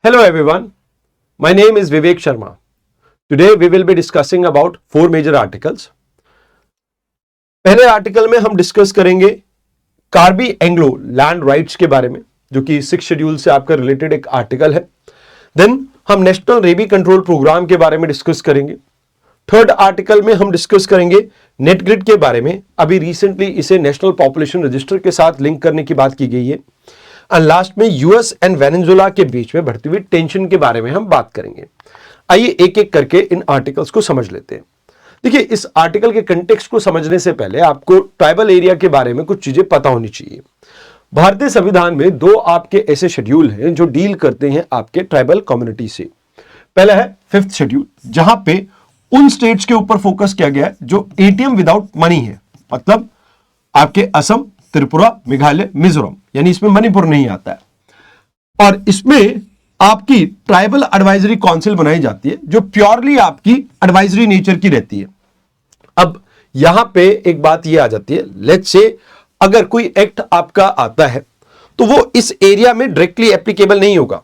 Hello everyone, my name is Vivek Sharma. Today we will be discussing about four major articles. पहले article में हम discuss करेंगे Karbi Anglong land rights के बारे में, जो कि 6 शेड्यूल से आपका रिलेटेड एक आर्टिकल है. देन हम नेशनल रेबी कंट्रोल प्रोग्राम के बारे में डिस्कस करेंगे. थर्ड आर्टिकल में हम डिस्कस करेंगे नेट ग्रिड के बारे में. अभी रिसेंटली इसे नेशनल पॉपुलेशन रजिस्टर के साथ लिंक करने की बात की गई है. और लास्ट में यूएस एंड वेनेजुएला के बीच में बढ़ती हुई टेंशन के बारे में हम बात करेंगे. आइए एक एक करके इन आर्टिकल्स को समझ लेते हैं. देखिए, इस आर्टिकल के कंटेक्स्ट को समझने से पहले आपको ट्राइबल एरिया के बारे में कुछ चीजें पता होनी चाहिए. भारतीय संविधान में 2 आपके ऐसे शेड्यूल हैं जो डील करते हैं आपके ट्राइबल कम्युनिटी से. पहला है 5th शेड्यूल, जहां पे उन स्टेट्स के ऊपर फोकस किया गया है जो एटीएम विदाउट मनी है. मतलब आपके असम, त्रिपुरा, मेघालय, मिजोरम, यानी इसमें मणिपुर नहीं आता है. और इसमें आपकी ट्राइबल एडवाइजरी काउंसिल बनाई जाती है जो प्योरली आपकी एडवाइजरी नेचर की रहती है. अब यहां पे एक बात ये आ जाती है, लेट्स से अगर कोई एक्ट आपका आता है तो वो इस एरिया में डायरेक्टली एप्लीकेबल नहीं होगा.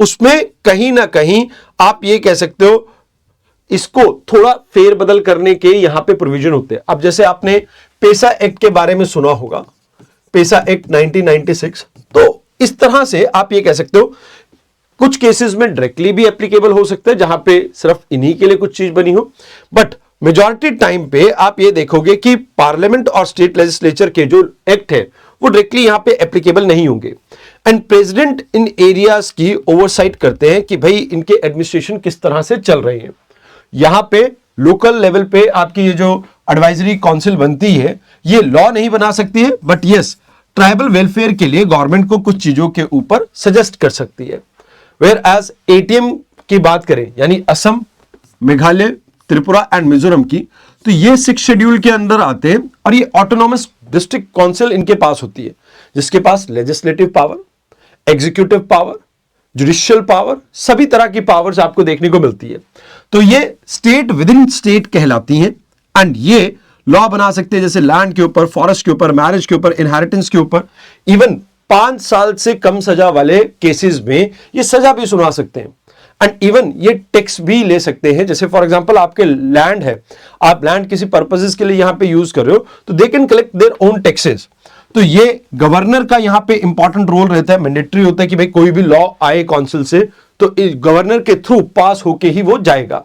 उसमें कहीं ना कहीं आप ये कह सकते हो इसको थोड़ा फेरबदल करने के यहां पे प्रोविजन होते हैं. अब जैसे आपने पेसा एक्ट के बारे में सुना होगा, पेसा एक्ट 1996. तो इस तरह से आप ये कह सकते हो कुछ केसेस में डायरेक्टली भी एप्लीकेबल हो सकता है जहां पे सिर्फ इन्हीं के लिए कुछ चीज बनी हो. बट मेजॉरिटी टाइम पे आप ये देखोगे कि पार्लियामेंट और स्टेट लेजिस्लेचर के जो एक्ट है वो डायरेक्टली यहां पे एप्लीकेबल नहीं होंगे. एंड प्रेसिडेंट इन एरियाज की ओवरसाइट करते हैं कि भाई इनके एडमिनिस्ट्रेशन किस तरह से चल रहे हैं. यहां पे लोकल लेवल पे आपकी ये जो एडवाइजरी काउंसिल बनती है ये लॉ नहीं बना सकती है, बट यस ट्राइबल वेलफेयर के लिए गवर्नमेंट को कुछ चीजों के ऊपर सजेस्ट कर सकती है. वेयर एज एटीएम की बात करें, यानी असम, मेघालय, त्रिपुरा एंड मिजोरम की, तो ये 6 शेड्यूल के अंदर आते हैं. और ये ऑटोनॉमस डिस्ट्रिक्ट काउंसिल इनके पास होती है, जिसके पास legislative power, executive power, judicial power, सभी तरह की पावर्स आपको देखने को मिलती है. तो ये स्टेट विद इन स्टेट कहलाती हैं. एंड ये लॉ बना सकते हैं जैसे लैंड के ऊपर, फॉरेस्ट के ऊपर, मैरिज के ऊपर, इनहेरिटेंस के ऊपर. इवन 5 साल से कम सजा वाले केसेस में ये सजा भी सुना सकते हैं. एंड इवन ये टैक्स भी ले सकते हैं. जैसे फॉर एग्जांपल आपके लैंड है, आप लैंड किसी पर्पसेस के लिए यहां पे यूज कर रहे हो, तो they can collect their own taxes. तो ये गवर्नर का यहां पे इंपॉर्टेंट रोल रहता है. मैंडेटरी होता है कि भाई कोई भी लॉ आए काउंसिल से तो गवर्नर के थ्रू पास होके ही वो जाएगा.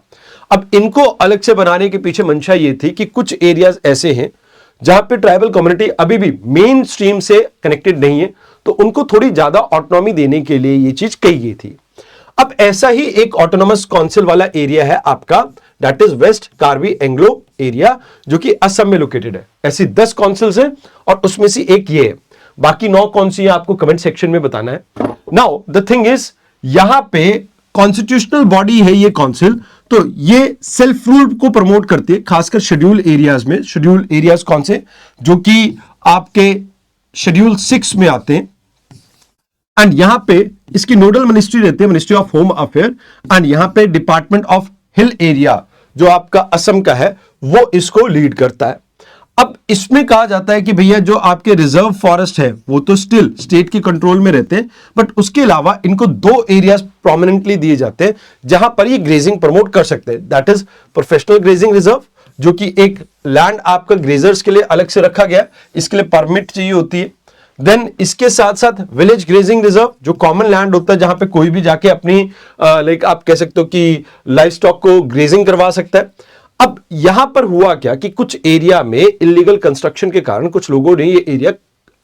अब इनको अलग से बनाने के पीछे मंशा ये थी कि कुछ एरियाज ऐसे हैं जहां पे ट्राइबल कम्युनिटी अभी भी मेन स्ट्रीम से कनेक्टेड नहीं है, तो उनको थोड़ी ज्यादा ऑटोनॉमी देने के लिए ये चीज कही गई थी. अब ऐसा ही एक ऑटोनॉमस काउंसिल वाला एरिया है आपका, that is west Karbi Anglong area, जो कि असम में लोकेटेड है. ऐसी 10 काउंसिल्स हैं और उसमें से एक ये है. बाकी 9 कौन सी है आपको कमेंट सेक्शन में बताना है. नाउ द थिंग इज, यहां पे कॉन्स्टिट्यूशनल बॉडी है ये काउंसिल, तो ये सेल्फ रूल को प्रमोट करती है, खासकर शेड्यूल एरियाज में. शेड्यूल एरियाज कौन से, जो कि आपके शेड्यूल 6 में आते हैं. एंड यहां पे इसकी नोडल मिनिस्ट्री रहती है, ministry of home affair. And यहां पे डिपार्टमेंट ऑफ हिल एरिया जो आपका असम का है वो इसको लीड करता है. अब इसमें कहा जाता है कि भैया जो आपके रिजर्व फॉरेस्ट है वो तो स्टिल स्टेट के कंट्रोल में रहते हैं, बट उसके अलावा इनको 2 एरियाज प्रोमिनेंटली दिए जाते हैं जहां पर ये ग्रेजिंग प्रमोट कर सकते हैं. That is professional grazing reserve, जो कि एक लैंड आपका ग्रेजर्स के लिए अलग से रखा गया, इसके लिए परमिट चाहिए होती है. देन इसके साथ साथ विलेज ग्रेजिंग रिजर्व, जो कॉमन लैंड होता है जहां पे कोई भी जाके अपनी लाइक आप कह सकते हो कि लाइफ स्टॉक को ग्रेजिंग करवा सकता है. अब यहां पर हुआ क्या कि कुछ एरिया में इलीगल कंस्ट्रक्शन के कारण कुछ लोगों ने ये एरिया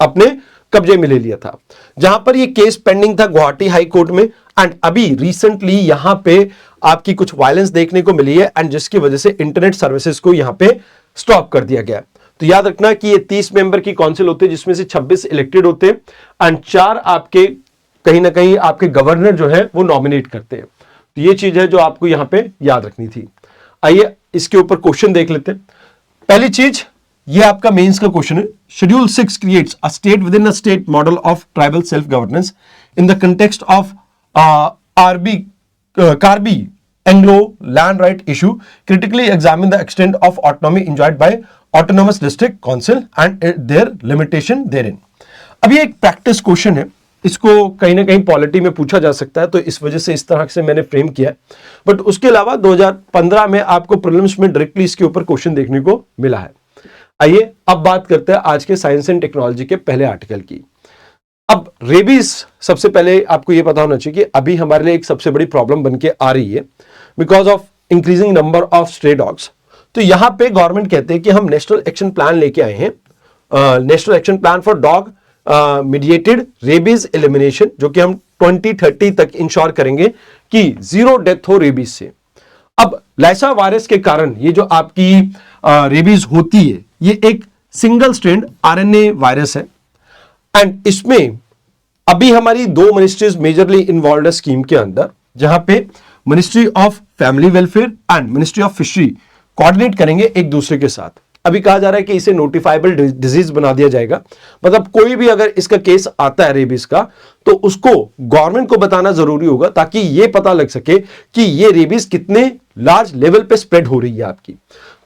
अपने कब्जे में ले लिया था, जहां पर ये केस पेंडिंग था गुवाहाटी हाई कोर्ट में. एंड अभी रिसेंटली यहां पे आपकी कुछ वायलेंस देखने को मिली है, एंड जिसकी वजह से इंटरनेट सर्विसेज को यहां पे स्टॉप कर दिया गया. तो याद रखना कि ये 30 मेंबर की काउंसिल होती है, जिसमें से 26 इलेक्टेड होते हैं एंड 4 आपके कहीं ना कहीं आपके गवर्नर जो है वो नॉमिनेट करते हैं. तो ये चीज है जो आपको यहां पे याद रखनी थी. आइए इसके ऊपर क्वेश्चन देख लेते हैं. पहली चीज, ये आपका मेंस का क्वेश्चन है. Schedule 6 creates a state within a state model of tribal self governance in the context of Karbi Anglong land right issue. Critically examine the extent of autonomy enjoyed by autonomous district council and their limitation therein. अब ये एक practice question है इसको कहीं ना कहीं polity में पूछा जा सकता है, तो इस वजह से इस तरह से मैंने फ्रेम किया है। बट उसके अलावा 2015 में आपको प्रीलिम्स में डायरेक्टली इसके ऊपर क्वेश्चन देखने को मिला है। आइए अब बात करते हैं आज के साइंस एंड टेक्नोलॉजी के पहले आर्टिकल की। अब रेबीज, सबसे पहले आपको यह पता होना चाहिए कि अभी हमारे लिए एक सबसे बड़ी प्रॉब्लम बनके आ रही है because of increasing number of stray dogs. तो यहां पे गवर्नमेंट कहते हैं कि हम नेशनल एक्शन प्लान लेके आए हैं, national action plan for dog mediated rabies elimination, जो कि हम 2030 तक इंश्योर करेंगे कि जीरो डेथ हो रेबीज से। अब लाइसा वायरस के कारण ये जो आपकी रेबीज होती है, ये एक सिंगल स्ट्रैंड आरएनए वायरस है एंड इसमें अभी हमारी दो मिनिस्ट्रीज मेजरली इन्वॉल्व है स्कीम के अंदर, जहां पे ministry of family welfare and ministry of fishery coordinate करेंगे एक दूसरे के साथ। अभी कहा जा रहा है कि इसे नोटिफाइबल डिजीज बना दिया जाएगा, मतलब कोई भी अगर इसका केस आता है रेबीज का तो उसको गवर्नमेंट को बताना जरूरी होगा ताकि यह पता लग सके कि ये रेबीज कितने लार्ज लेवल पे स्प्रेड हो रही है आपकी।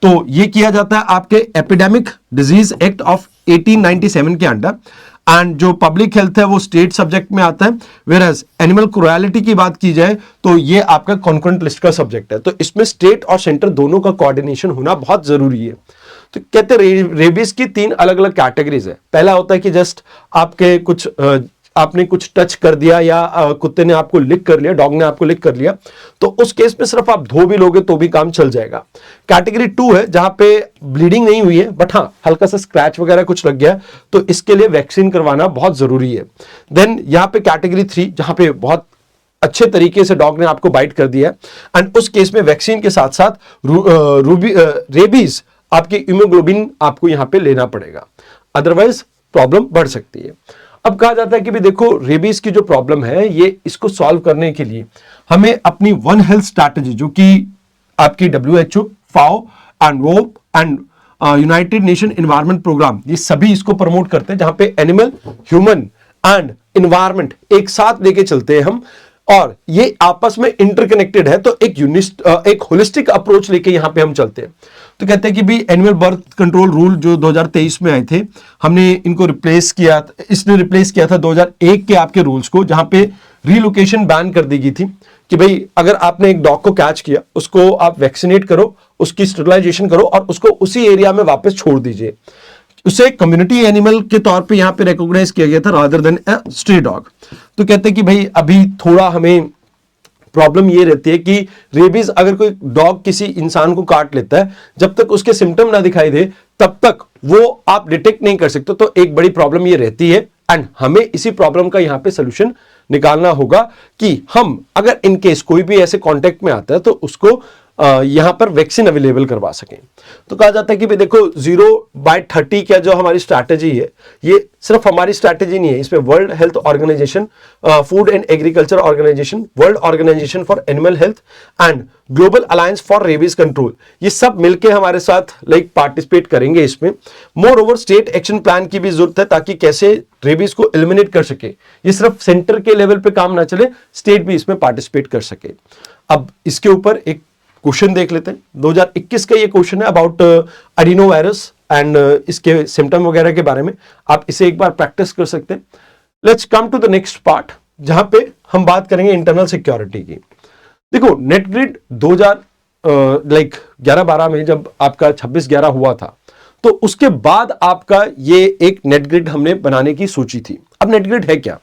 तो ये किया जाता है आपके एपिडेमिक डिजीज एक्ट ऑफ 1897 के अंडर एंड जो पब्लिक हेल्थ है वो स्टेट सब्जेक्ट में आता है, वेयरएज एनिमल क्रुएलिटी की बात की जाए तो ये आपका कॉन्करेंट लिस्ट का सब्जेक्ट है। तो इसमें स्टेट और सेंटर दोनों का कोऑर्डिनेशन होना बहुत जरूरी है। तो कहते हैं रेबीज की 3 अलग अलग कैटेगरीज है। पहला होता है कि जस्ट आपके कुछ आपने कुछ टच कर दिया या कुत्ते ने आपको लिक कर लिया, डॉग ने आपको लिक कर लिया, तो उस केस में सिर्फ आप धो भी लोगे तो भी काम चल जाएगा। कैटेगरी 2 है जहां पे ब्लीडिंग नहीं हुई है बट हाँ हल्का सा स्क्रैच वगैरह कुछ लग गया, तो इसके लिए वैक्सीन करवाना बहुत जरूरी है। देन यहां पे कैटेगरी 3 जहां पे बहुत अच्छे तरीके से डॉग ने आपको बाइट कर दिया एंड उस केस में वैक्सीन के साथ साथ रेबीज आपकी इम्यूनोग्लोबिन आपको यहां पे लेना पड़ेगा, अदरवाइज प्रॉब्लम बढ़ सकती है। अब कहा जाता है कि भी देखो रेबीज की जो प्रॉब्लम है ये इसको सॉल्व करने के लिए हमें अपनी वन हेल्थ स्ट्रैटेजी, जो कि आपकी WHO, FAO and WOP and United Nation environment programme, ये सभी इसको प्रमोट करते हैं, जहां पे एनिमल, ह्यूमन एंड एनवायरनमेंट एक साथ लेके चलते हैं हम, और ये आपस में इंटरकनेक्टेड है। तो एक होलिस्टिक अप्रोच लेके यहां पे हम चलते हैं। तो कहते हैं कि भी एनिमल बर्थ कंट्रोल रूल जो 2023 में आए थे, हमने इनको रिप्लेस किया, इसने रिप्लेस किया था 2001 के आपके रूल्स को, जहां पे रीलोकेशन बैन कर दी गई थी कि भाई अगर आपने एक डॉग को कैच किया, उसको आप वैक्सीनेट करो, उसकी स्टरलाइजेशन करो और उसको उसी एरिया में वापस छोड़ दीजिए। उसे कम्युनिटी एनिमल के तौर पे यहां पे रिकॉग्नाइज किया गया था रादर देन अ स्ट्रे डॉग। तो कहते हैं कि भाई अभी थोड़ा हमें प्रॉब्लम ये रहती है कि रेबीज अगर कोई डॉग किसी इंसान को काट लेता है, जब तक उसके सिम्टम ना दिखाई दे तब तक वो आप डिटेक्ट नहीं कर सकते। तो एक बड़ी प्रॉब्लम ये रहती है एंड हमें इसी प्रॉब्लम का यहां पे सोल्यूशन निकालना होगा कि हम अगर इन केस कोई भी ऐसे कांटेक्ट में आता है तो उसको यहां पर वैक्सीन अवेलेबल करवा सकें। तो कहा जाता है कि भाई देखो 0/30 क्या जो हमारी स्ट्रैटेजी है, ये सिर्फ हमारी स्ट्रैटेजी नहीं है, इसमें World Health Organisation, Food and Agriculture Organisation, World Organisation for Animal Health and Global Alliance for Rabies Control, ये सब मिलकर हमारे साथ पार्टिसिपेट करेंगे इसमें। More over state action plan की भी जरूरत है ताकि कैसे रेबीज को एलिमिनेट कर सके। ये सिर्फ सेंटर के लेवल पे काम ना चले, स्टेट भी इसमें पार्टिसिपेट कर सके। अब इसके ऊपर एक क्वेश्चन देख लेते हैं। 2021 का ये क्वेश्चन है अबाउट एडिनो वायरस एंड इसके सिम्टम वगैरह के बारे में। आप इसे एक बार प्रैक्टिस कर सकते हैं। Let's come to the next part, जहां पे हम बात करेंगे इंटरनल सिक्योरिटी की। देखो नेटग्रिड 2011-12 में जब आपका 26/11 हुआ था, तो उसके बाद आपका ये एक नेटग्रिड हमने बनाने की सोची थी। अब नेटग्रिड है क्या?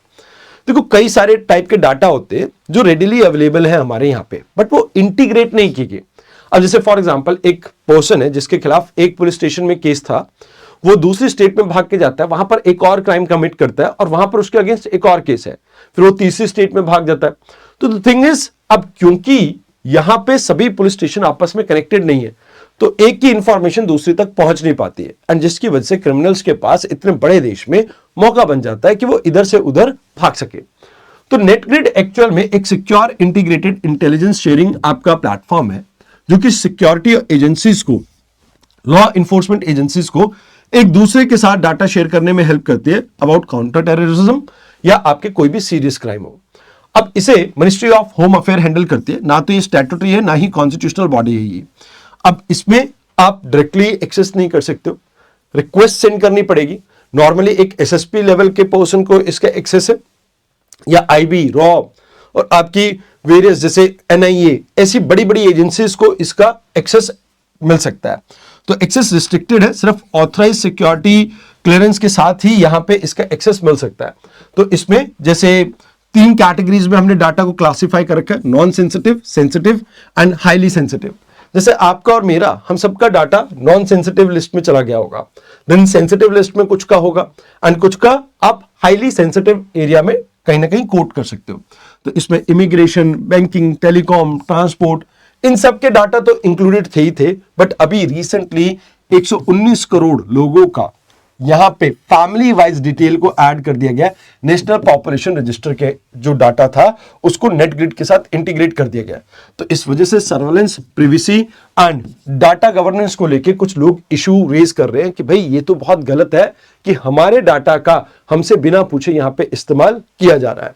देखो कई सारे टाइप के डाटा होते हैं जो रेडिली अवेलेबल है हमारे यहाँ पे, बट वो इंटीग्रेट नहीं किए गए। अब जैसे फॉर एग्जांपल एक पर्सन है जिसके खिलाफ एक पुलिस स्टेशन में केस था, वो दूसरी स्टेट में भाग के जाता है, वहां पर एक और क्राइम कमिट करता है और वहां पर उसके अगेंस्ट एक और केस है, फिर वो तीसरी स्टेट में भाग जाता है। तो द थिंग इज, अब क्योंकि यहां पे सभी पुलिस स्टेशन आपस में कनेक्टेड नहीं है, तो एक की इंफॉर्मेशन दूसरी तक पहुंच नहीं पाती है एंड जिसकी वजह से क्रिमिनल्स के पास इतने बड़े देश में मौका बन जाता है कि वो इधर से उधर भाग सके। तो नेटग्रिड एक्चुअल में एक सिक्योर इंटीग्रेटेड इंटेलिजेंस शेयरिंग आपका प्लेटफॉर्म है, जो कि सिक्योरिटी एजेंसीज को, लॉ इन्फोर्समेंट एजेंसीज को एक दूसरे के साथ डाटा शेयर करने में हेल्प करती है अबाउट काउंटर टेररिज्म या आपके कोई भी सीरियस क्राइम हो। अब इसे ministry of home affair handle करती है, ना तो ये स्टैट्यूटरी है ना ही कॉन्स्टिट्यूशनल बॉडी है ये। अब इसमें आप डायरेक्टली एक्सेस नहीं कर सकते हो, रिक्वेस्ट सेंड करनी पड़ेगी। नॉर्मली एक एसएसपी लेवल के पर्सन को इसका एक्सेस है या आईबी, रॉ और आपकी वेरियस जैसे एनआईए, ऐसी बड़ी बड़ी एजेंसीज को इसका एक्सेस मिल सकता है। तो एक्सेस रिस्ट्रिक्टेड है, सिर्फ ऑथराइज सिक्योरिटी क्लियरेंस के साथ ही यहां पे इसका एक्सेस मिल सकता है। तो इसमें जैसे 3 कैटेगरीज में हमने डाटा को क्लासिफाई कर रखा है, non sensitive, sensitive and highly sensitive. जैसे आपका और मेरा, हम सबका डाटा नॉन सेंसिटिव लिस्ट में चला गया होगा, देन सेंसिटिव लिस्ट में कुछ का होगा एंड कुछ का आप हाईली सेंसिटिव एरिया में कहीं ना कहीं कोट कर सकते हो। तो इसमें इमिग्रेशन, बैंकिंग, टेलीकॉम, ट्रांसपोर्ट, इन सब के डाटा तो इंक्लूडेड थे ही थे, बट अभी रिसेंटली 119 करोड़ लोगों का यहां पे फैमिली वाइज डिटेल को ऐड कर दिया गया। नेशनल पॉपुलेशन रजिस्टर के जो डाटा था उसको नेट ग्रिड के साथ इंटीग्रेट कर दिया गया। तो इस वजह से surveillance, privacy and data governance को लेके कुछ लोग इशू रेज कर रहे हैं कि भाई ये तो बहुत गलत है कि हमारे डाटा का हमसे बिना पूछे यहां पे इस्तेमाल किया जा रहा है।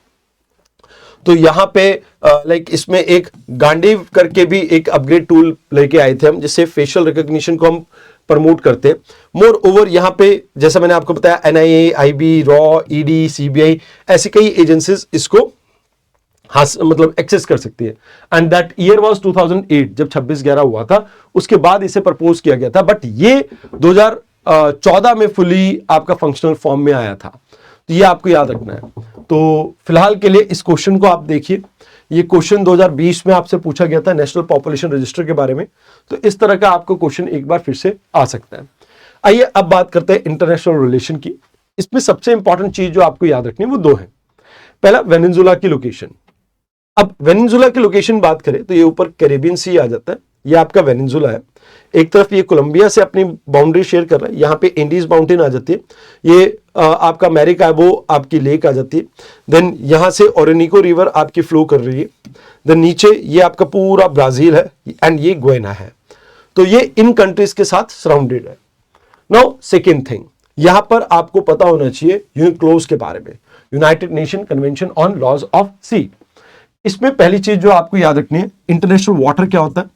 तो यहां पे इसमें एक गांडीव करके भी एक अपग्रेड टूल लेके आए थे हम, जिससे फेशियल रिकॉग्निशन को हम प्रमोट करते। मोर ओवर यहां पे जैसा मैंने आपको बताया, NIA, IB, raw, ED, CBI, ऐसी कई एजेंसीज इसको मतलब एक्सेस कर सकती है। एंड दैट ईयर वाज 2008, जब 26/11 हुआ था, उसके बाद इसे प्रपोज किया गया था, बट ये 2014 में फुली आपका फंक्शनल फॉर्म में आया था। तो ये आपको याद रखना है। तो फिलहाल के लिए इस क्वेश्चन को आप देखिए, ये क्वेश्चन 2020 में आपसे पूछा गया था नेशनल पॉपुलेशन रजिस्टर के बारे में। तो इस तरह का आपको क्वेश्चन एक बार फिर से आ सकता है। आइए अब बात करते हैं इंटरनेशनल रिलेशन की। इसमें सबसे इंपॉर्टेंट चीज जो आपको याद रखनी है वो 2 है। पहला, वेनेजुला की लोकेशन। अब वेनेजुला की लोकेशन बात करें तो ये ऊपर कैरेबियन सी आ जाता है, ये आपका वेनेजुला है। एक तरफ ये कोलंबिया से अपनी बाउंड्री शेयर कर रहा है, यहाँ पे इंडीज माउंटेन आ जाती है, ये आपका अमेरिका है वो आपकी लेक आ जाती है। देन यहाँ से ओरेनिको रिवर आपकी फ्लो कर रही है। देन नीचे ये आपका पूरा ब्राजील है एंड ये गुयाना है। तो ये इन कंट्रीज के साथ सराउंडेड है। नाउ सेकेंड थिंग, यहां पर आपको पता होना चाहिए यूनिक्लोज के बारे में, United Nation Convention on Laws of Sea. इसमें पहली चीज जो आपको याद रखनी है, इंटरनेशनल वाटर क्या होता है,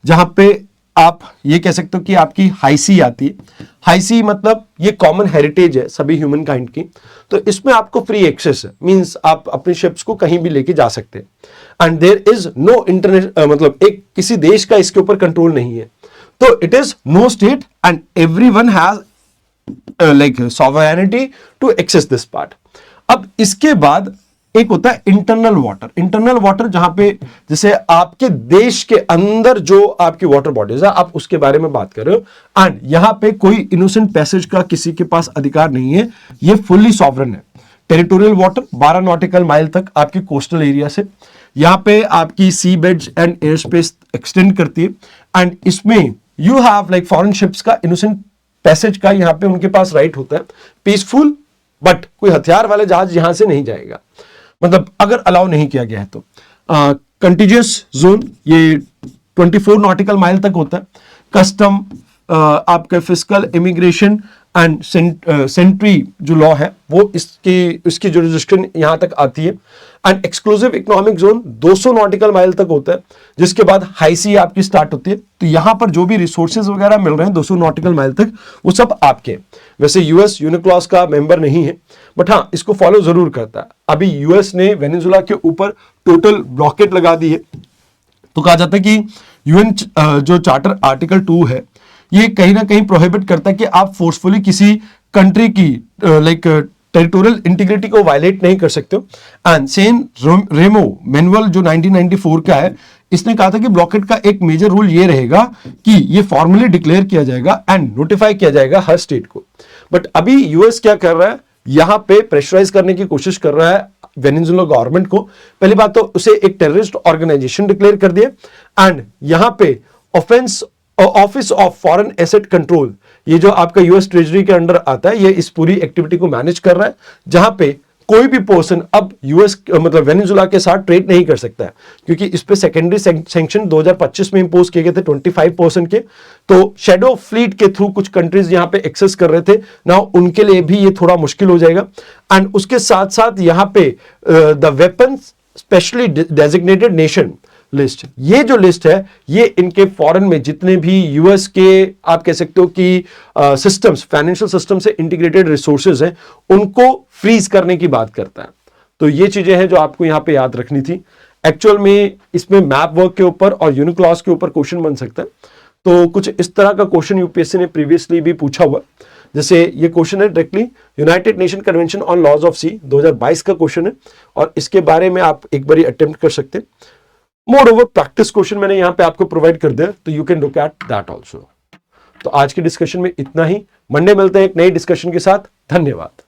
जहां पे आप ये कह सकते हो कि आपकी हाई सी आती है। हाई सी मतलब ये कॉमन हेरिटेज है सभी ह्यूमन काइंड की। तो इसमें आपको फ्री एक्सेस है, मींस आप अपने शिप्स को कहीं भी लेके जा सकते हैं and there is no international मतलब एक किसी देश का इसके ऊपर कंट्रोल नहीं है। तो it is no state and everyone has sovereignty to access this part. अब इसके बाद एक होता है इंटरनल वाटर। इंटरनल वाटर जहां पे जैसे आपके देश के अंदर जो आपकी वाटर बॉडीज है, आप उसके बारे में बात कर रहे हो एंड यहां पे कोई इनोसेंट पैसेज का किसी के पास अधिकार नहीं है, ये फुल्ली सॉवरन है। टेरिटोरियल वाटर 12 नॉटिकल माइल तक आपकी कोस्टल एरिया से यहां पे आपकी sea beds and air space extend करती है एंड इसमें यू हैव फॉरेन शिप्स का इनोसेंट पैसेज का यहां पे उनके पास राइट होता है, पीसफुल, बट कोई हथियार वाले जहाज यहां से नहीं जाएगा, मतलब अगर अलाउ नहीं किया गया है तो। कंटिजियस जोन ये 24 नॉटिकल माइल तक होता है। कस्टम, आपका फिस्कल, इमिग्रेशन एंड सेंट्री जो लॉ है वो इसकी जुरिडिक्शन यहां तक आती है। And exclusive economic zone 200 nautical mile तक होता है, जिसके बाद हाई सी आपकी स्टार्ट होती है। तो यहां पर जो भी रिसोर्सेज वगैरह मिल रहे हैं 200 नॉटिकल माइल तक, वो सब आपके। वैसे यूएस यूनिक्लॉज का मेंबर नहीं है, बट हाँ इसको फॉलो जरूर करता है। अभी यूएस ने वेनेजुला के ऊपर टोटल ब्लॉकेट लगा दी है। तो कहा जाता है कि यूएन जो चार्टर आर्टिकल 2 है, ये कहीं ना कहीं प्रोहिबिट करता है कि आप फोर्सफुली किसी कंट्री की टेरिटोरियल इंटीग्रिटी को वायलेट नहीं कर सकते हो। एंड सेन रेमो मैनुअल जो 1994 का है, इसने कहा था कि ब्लॉकेट का एक मेजर रूल ये रहेगा कि ये फॉर्मली डिक्लेयर किया जाएगा एंड नोटिफाई किया जाएगा हर स्टेट को। बट अभी यूएस क्या कर रहा है, यहां पे प्रेशराइज करने की कोशिश कर रहा है वेनेजुला गवर्नमेंट को। पहली बात तो उसे एक टेररिस्ट ऑर्गेनाइजेशन डिक्लेयर कर दिया एंड यहां पे office of foreign asset control, ये जो आपका यूएस ट्रेजरी के अंडर आता है, ये इस पूरी एक्टिविटी को मैनेज कर रहा है, जहां पे कोई भी पर्सन अब यूएस मतलब वेनेजुला के साथ ट्रेड नहीं कर सकता है, क्योंकि इस पे सेकेंडरी सैंक्शन 2025 में इंपोज किए गए थे 25% के। तो शेडो फ्लीट के थ्रू कुछ कंट्रीज यहां पे एक्सेस कर रहे थे ना, उनके लिए भी ये थोड़ा मुश्किल हो जाएगा। एंड उसके साथ साथ यहां पे the weapons specially designated nation list, ये जो लिस्ट है ये इनके फॉरेन में जितने भी यूएस के आप कह सकते हो कि सिस्टम्स, फाइनेंशियल सिस्टम से इंटीग्रेटेड रिसोर्सेज हैं, उनको फ्रीज करने की बात करता है। तो ये चीजें हैं जो आपको यहाँ पे याद रखनी थी। एक्चुअल में इसमें मैप वर्क के ऊपर और यूनिक्लॉज के ऊपर क्वेश्चन बन सकता है। तो कुछ इस तरह का क्वेश्चन यूपीएससी ने प्रीवियसली भी पूछा हुआ, जैसे ये क्वेश्चन है directly United Nation Convention on Laws of Sea 2022 का क्वेश्चन है, और इसके बारे में आप एक बार अटेम्प्ट कर सकते हैं। मोर ओवर प्रैक्टिस क्वेश्चन मैंने यहाँ पे आपको प्रोवाइड कर दिया, तो you can look at that also. तो आज के डिस्कशन में इतना ही, मंडे मिलते हैं एक नई डिस्कशन के साथ। धन्यवाद।